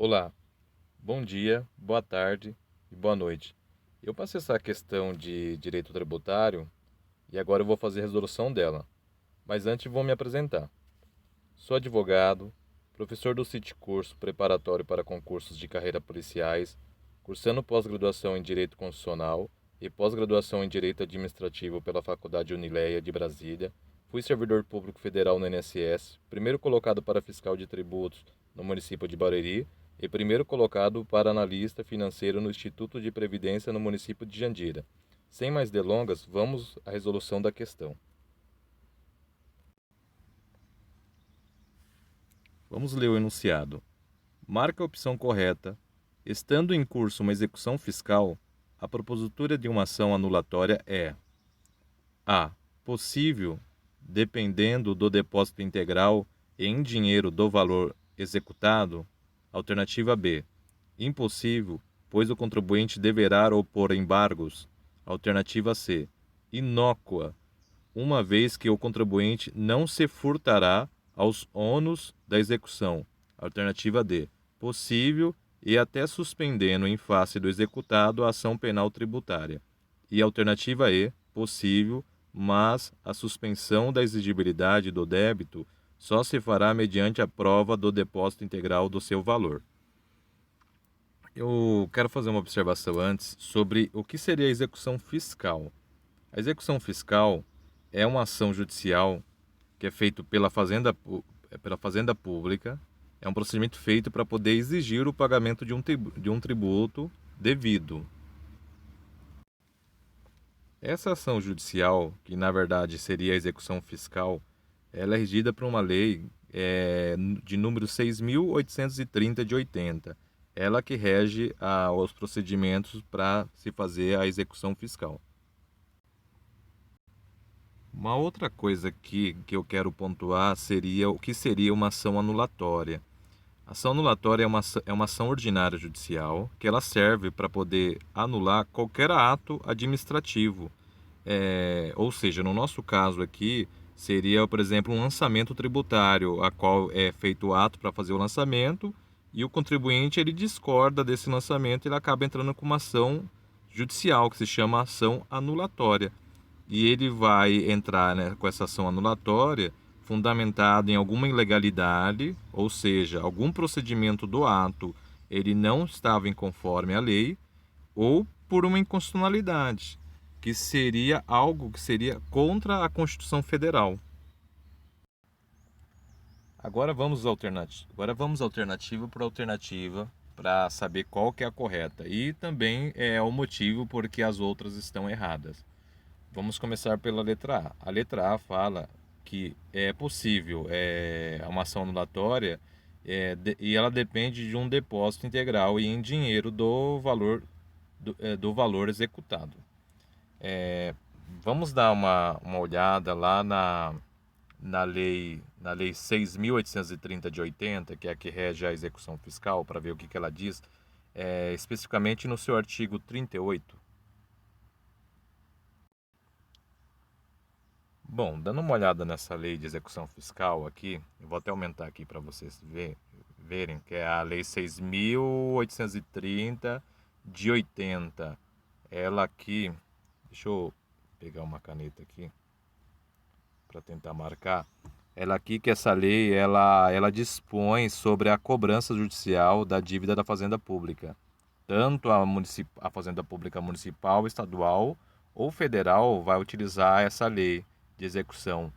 Olá, bom dia, boa tarde e boa noite. Eu passei essa questão de direito tributário e agora eu vou fazer a resolução dela. Mas antes vou me apresentar. Sou advogado, professor do CIT Curso Preparatório para Concursos de Carreira Policiais, cursando pós-graduação em Direito Constitucional e pós-graduação em Direito Administrativo pela Faculdade Unileia de Brasília. Fui servidor público federal no INSS, primeiro colocado para fiscal de tributos no município de Barueri e primeiro colocado para analista financeiro no Instituto de Previdência no município de Jandira. Sem mais delongas, vamos à resolução da questão. Vamos ler o enunciado. Marque a opção correta. Estando em curso uma execução fiscal, a propositura de uma ação anulatória é: a. Possível, dependendo do depósito integral em dinheiro do valor executado. Alternativa B. Impossível, pois o contribuinte deverá opor embargos. Alternativa C. Inócua, uma vez que o contribuinte não se furtará aos ônus da execução. Alternativa D. Possível e até suspendendo em face do executado a ação penal tributária. E alternativa E. Possível, mas a suspensão da exigibilidade do débito só se fará mediante a prova do depósito integral do seu valor. Eu quero fazer uma observação antes sobre o que seria a execução fiscal. A execução fiscal é uma ação judicial que é feita pela Fazenda Pública. É um procedimento feito para poder exigir o pagamento de um tributo devido. Essa ação judicial, que na verdade seria a execução fiscal, ela é regida por uma lei de número 6.830 de 80. Ela que rege os procedimentos para se fazer a execução fiscal. Uma outra coisa que eu quero pontuar seria o que seria uma ação anulatória. A ação anulatória é uma ação ordinária judicial que ela serve para poder anular qualquer ato administrativo. Ou seja, no nosso caso aqui, seria, por exemplo, um lançamento tributário, a qual é feito o ato para fazer o lançamento e o contribuinte ele discorda desse lançamento e ele acaba entrando com uma ação judicial que se chama ação anulatória. E ele vai entrar, né, com essa ação anulatória fundamentado em alguma ilegalidade, ou seja, algum procedimento do ato ele não estava em conforme à lei, ou por uma inconstitucionalidade, que seria algo que seria contra a Constituição Federal. Agora vamos alternativa por alternativa para saber qual que é a correta e também é o motivo por que as outras estão erradas. Vamos começar pela letra A. A letra A fala que é possível uma ação anulatória e ela depende de um depósito integral e em dinheiro do valor executado. Vamos dar uma olhada lá na lei 6.830 de 80, que é a que rege a execução fiscal, para ver o que ela diz, especificamente no seu artigo 38. Bom, dando uma olhada nessa lei de execução fiscal aqui, eu vou até aumentar aqui para vocês verem, que é a lei 6.830 de 80. Ela aqui, deixa eu pegar uma caneta aqui para tentar marcar. Ela aqui que essa lei, ela dispõe sobre a cobrança judicial da dívida da Fazenda Pública. Tanto a Fazenda Pública Municipal, Estadual ou Federal vai utilizar essa lei de execução.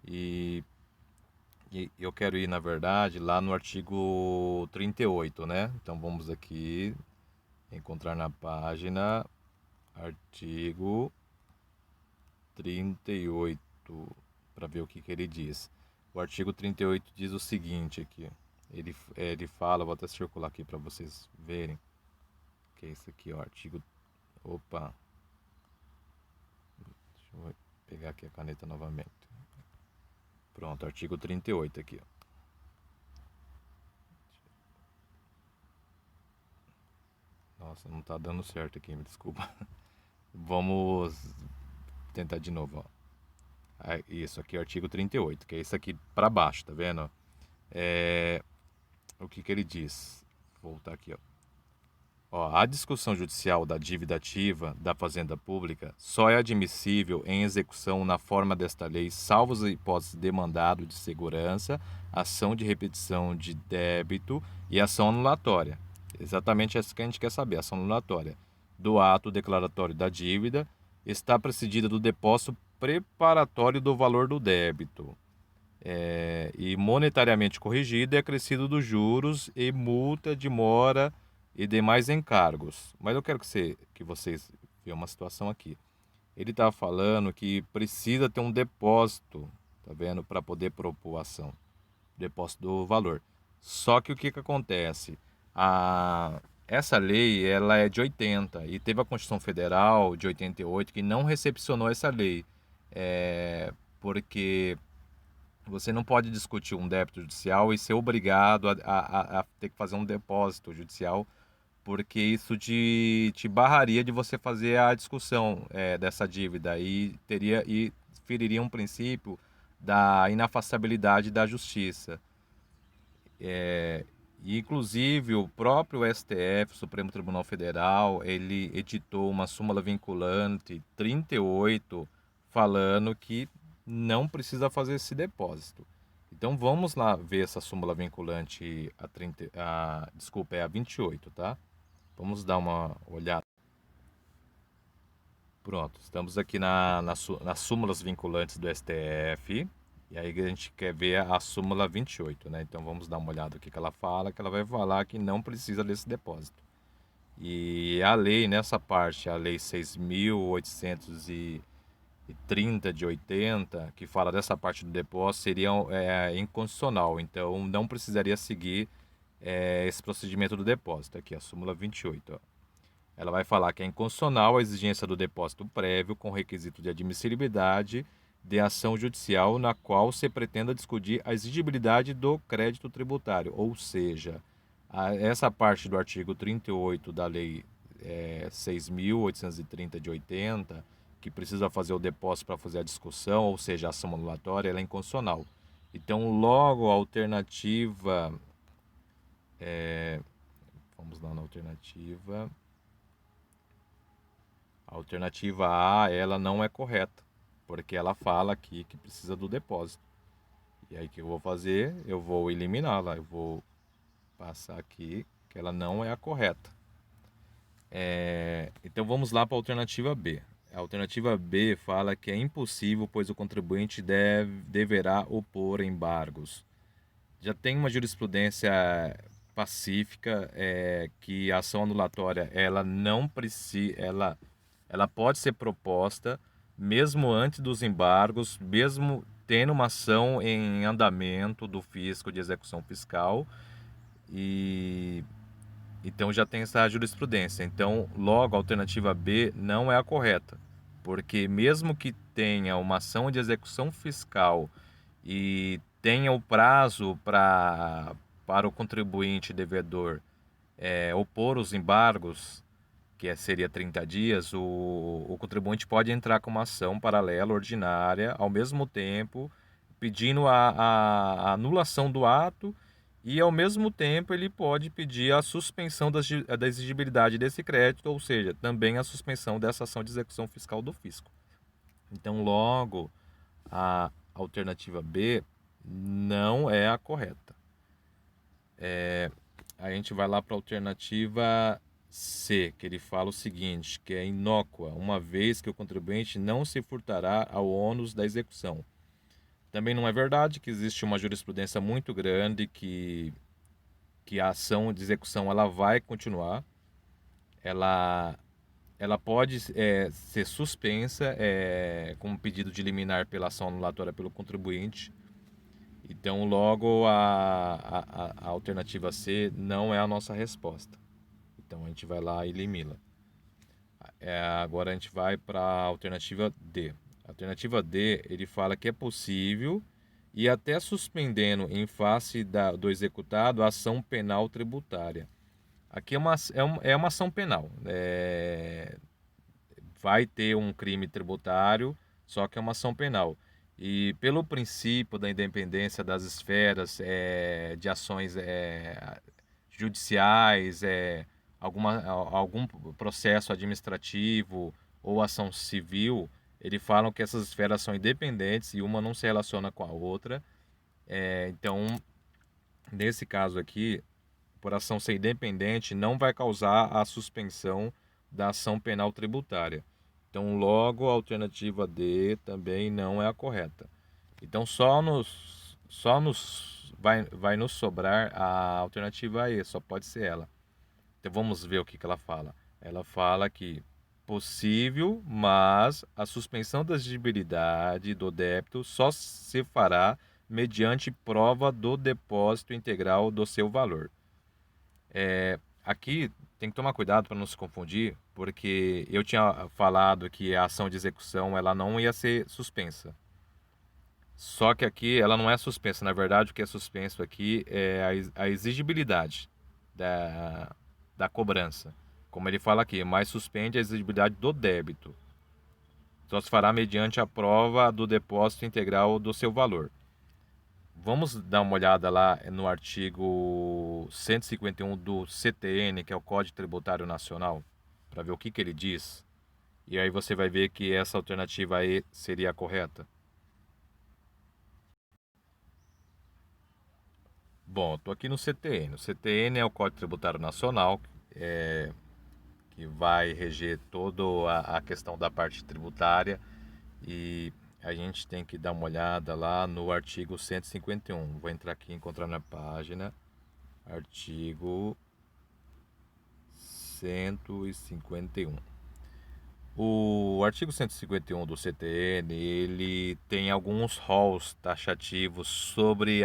E, e eu quero ir, na verdade, lá no artigo 38, né? Então vamos aqui encontrar na página artigo 38 para ver o que ele diz. O artigo 38 diz o seguinte aqui. Ele fala, vou até circular aqui para vocês verem. Que é isso aqui, ó, artigo. Opa! Deixa eu pegar aqui a caneta novamente. Pronto, artigo 38 aqui, ó. Nossa, não tá dando certo aqui, me desculpa. Vamos tentar de novo, ó. Isso aqui é o artigo 38, que é isso aqui para baixo, tá vendo? O que ele diz? voltar aqui, ó. Ó, a discussão judicial da dívida ativa da fazenda pública só é admissível em execução na forma desta lei, salvo as hipóteses de mandado de segurança, ação de repetição de débito e ação anulatória. Exatamente essa que a gente quer saber, ação anulatória do ato declaratório da dívida está precedida do depósito preparatório do valor do débito. E monetariamente corrigido é acrescido dos juros e multa de mora e demais encargos. Mas eu quero que vocês vejam uma situação aqui. Ele estava falando que precisa ter um depósito, tá vendo, para poder propor a ação, depósito do valor. Só que o que acontece? Essa lei ela é de 80 e teve a Constituição Federal de 88 que não recepcionou essa lei, porque você não pode discutir um débito judicial e ser obrigado a ter que fazer um depósito judicial, porque isso te barraria de você fazer a discussão dessa dívida e feriria um princípio da inafastabilidade da justiça. E, inclusive, o próprio STF, Supremo Tribunal Federal, ele editou uma súmula vinculante 38, falando que não precisa fazer esse depósito. Então, vamos lá ver essa súmula vinculante desculpa, é a 28, tá? Vamos dar uma olhada. Pronto, estamos aqui nas súmulas vinculantes do STF. E aí a gente quer ver a súmula 28, né? Então vamos dar uma olhada aqui que ela fala, que ela vai falar que não precisa desse depósito. E a lei, nessa parte, a lei 6.830 de 80, que fala dessa parte do depósito, seria inconstitucional. Então não precisaria seguir esse procedimento do depósito. Aqui, a súmula 28, ó. Ela vai falar que é inconstitucional a exigência do depósito prévio com requisito de admissibilidade de ação judicial na qual se pretenda discutir a exigibilidade do crédito tributário, ou seja, essa parte do artigo 38 da Lei 6.830 de 80, que precisa fazer o depósito para fazer a discussão, ou seja, a ação anulatória, ela é inconstitucional. Então, logo, a alternativa... vamos lá na alternativa... A alternativa A, ela não é correta, porque ela fala aqui que precisa do depósito. E aí o que eu vou fazer? Eu vou eliminá-la, eu vou passar aqui que ela não é a correta. Então vamos lá para a alternativa B. A alternativa B fala que é impossível, pois o contribuinte deverá opor embargos. Já tem uma jurisprudência pacífica que a ação anulatória ela não precisa, ela pode ser proposta mesmo antes dos embargos, mesmo tendo uma ação em andamento do fisco de execução fiscal, e então já tem essa jurisprudência. Então, logo, a alternativa B não é a correta, porque mesmo que tenha uma ação de execução fiscal e tenha o prazo para o contribuinte devedor opor os embargos, que seria 30 dias, o contribuinte pode entrar com uma ação paralela ordinária, ao mesmo tempo pedindo a anulação do ato e, ao mesmo tempo, ele pode pedir a suspensão da exigibilidade desse crédito, ou seja, também a suspensão dessa ação de execução fiscal do fisco. Então, logo, a alternativa B não é a correta. A gente vai lá para a alternativa C, que ele fala o seguinte, que é inócua, uma vez que o contribuinte não se furtará ao ônus da execução. Também não é verdade, que existe uma jurisprudência muito grande que a ação de execução ela vai continuar, ela pode ser suspensa com pedido de liminar pela ação anulatória pelo contribuinte. Então, logo, a alternativa C não é a nossa resposta. Então, a gente vai lá e elimina. Agora, a gente vai para a alternativa D. A alternativa D, ele fala que é possível e até suspendendo em face do executado a ação penal tributária. Aqui é uma ação penal. Vai ter um crime tributário, só que é uma ação penal. E pelo princípio da independência das esferas de ações judiciais, algum processo administrativo ou ação civil, eles falam que essas esferas são independentes e uma não se relaciona com a outra. Então, nesse caso aqui, por ação ser independente, não vai causar a suspensão da ação penal tributária. Então, logo, a alternativa D também não é a correta. Então, vai nos sobrar a alternativa E, só pode ser ela. Então, vamos ver o que ela fala. Ela fala que possível, mas a suspensão da exigibilidade do débito só se fará mediante prova do depósito integral do seu valor. Aqui tem que tomar cuidado para não se confundir, porque eu tinha falado que a ação de execução ela não ia ser suspensa. Só que aqui ela não é suspensa. Na verdade, o que é suspenso aqui é a exigibilidade da cobrança. Como ele fala aqui, mas suspende a exigibilidade do débito. Só se fará mediante a prova do depósito integral do seu valor. Vamos dar uma olhada lá no artigo 151 do CTN, que é o Código Tributário Nacional, para ver o que ele diz. E aí você vai ver que essa alternativa E seria a correta. Bom, estou aqui no CTN. O CTN é o Código Tributário Nacional, que vai reger toda a questão da parte tributária, e a gente tem que dar uma olhada lá no artigo 151. Vou entrar aqui e encontrar na página. Artigo 151. O artigo 151 do CTN, ele tem alguns rols taxativos sobre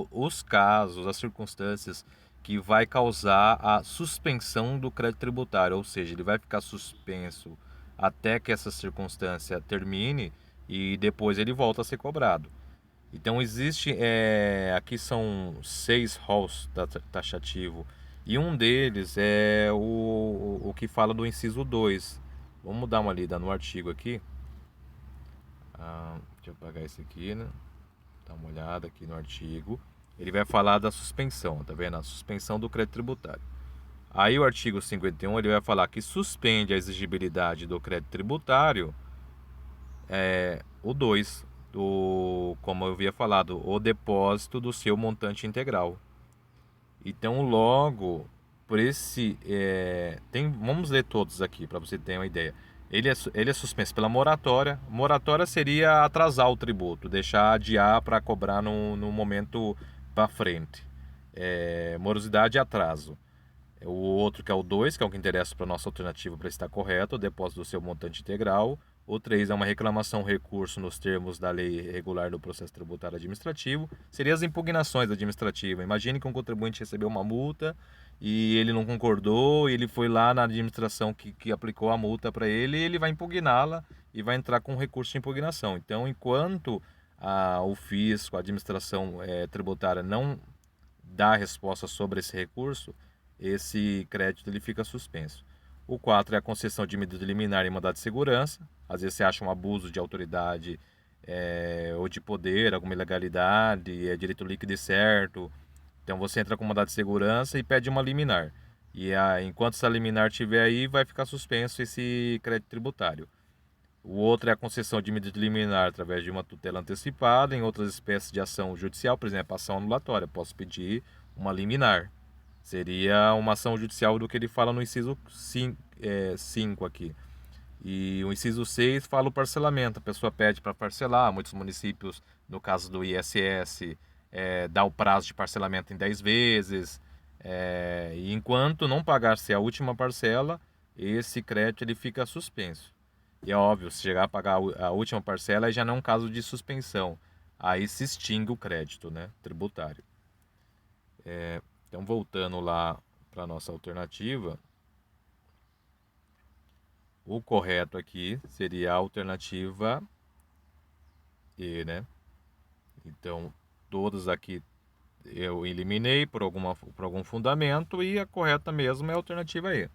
os casos, as circunstâncias que vai causar a suspensão do crédito tributário, ou seja, ele vai ficar suspenso até que essa circunstância termine e depois ele volta a ser cobrado. Então existe, aqui são 6 rols taxativos e um deles é o que fala do inciso 2. Vamos dar uma lida no artigo aqui. Deixa eu apagar esse aqui, né? Dá uma olhada aqui no artigo. Ele vai falar da suspensão, tá vendo? A suspensão do crédito tributário. Aí o artigo 51 ele vai falar que suspende a exigibilidade do crédito tributário, o 2, como eu havia falado, o depósito do seu montante integral. Então, logo, por esse. Vamos ler todos aqui para você ter uma ideia. Ele é suspenso pela moratória. Moratória seria atrasar o tributo, deixar adiar para cobrar no momento para frente. Morosidade e atraso. O outro que é o 2, que é o que interessa para a nossa alternativa para estar correto, o depósito do seu montante integral. O 3 é uma reclamação, recurso nos termos da lei regular do processo tributário administrativo. Seria as impugnações administrativas. Imagine que um contribuinte recebeu uma multa e ele não concordou, e ele foi lá na administração que aplicou a multa para ele, e ele vai impugná-la e vai entrar com recurso de impugnação. Então, enquanto o fisco, a administração tributária não dá resposta sobre esse recurso, esse crédito ele fica suspenso. O 4 é a concessão de medida liminar em mandado de segurança. Às vezes você acha um abuso de autoridade ou de poder, alguma ilegalidade, é direito líquido e certo. Então você entra com mandado de segurança e pede uma liminar. E enquanto essa liminar estiver aí, vai ficar suspenso esse crédito tributário. O outro é a concessão de medida liminar através de uma tutela antecipada. Em outras espécies de ação judicial, por exemplo, ação anulatória, posso pedir uma liminar. Seria uma ação judicial do que ele fala no inciso 5 aqui. E o inciso 6 fala o parcelamento. A pessoa pede para parcelar. Muitos municípios, no caso do ISS, dá o prazo de parcelamento em 10 vezes. E enquanto não pagar-se a última parcela, esse crédito ele fica suspenso. E é óbvio, se chegar a pagar a última parcela, aí já não é um caso de suspensão. Aí se extingue o crédito, né, tributário. Então, voltando lá para a nossa alternativa, o correto aqui seria a alternativa E, né? Então, todas aqui eu eliminei por algum fundamento, e a correta mesmo é a alternativa E.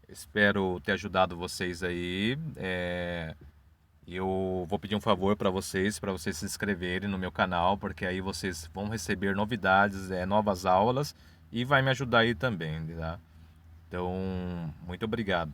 Espero ter ajudado vocês aí. Eu vou pedir um favor para vocês se inscreverem no meu canal, porque aí vocês vão receber novidades, novas aulas e vai me ajudar aí também, tá? Então, muito obrigado.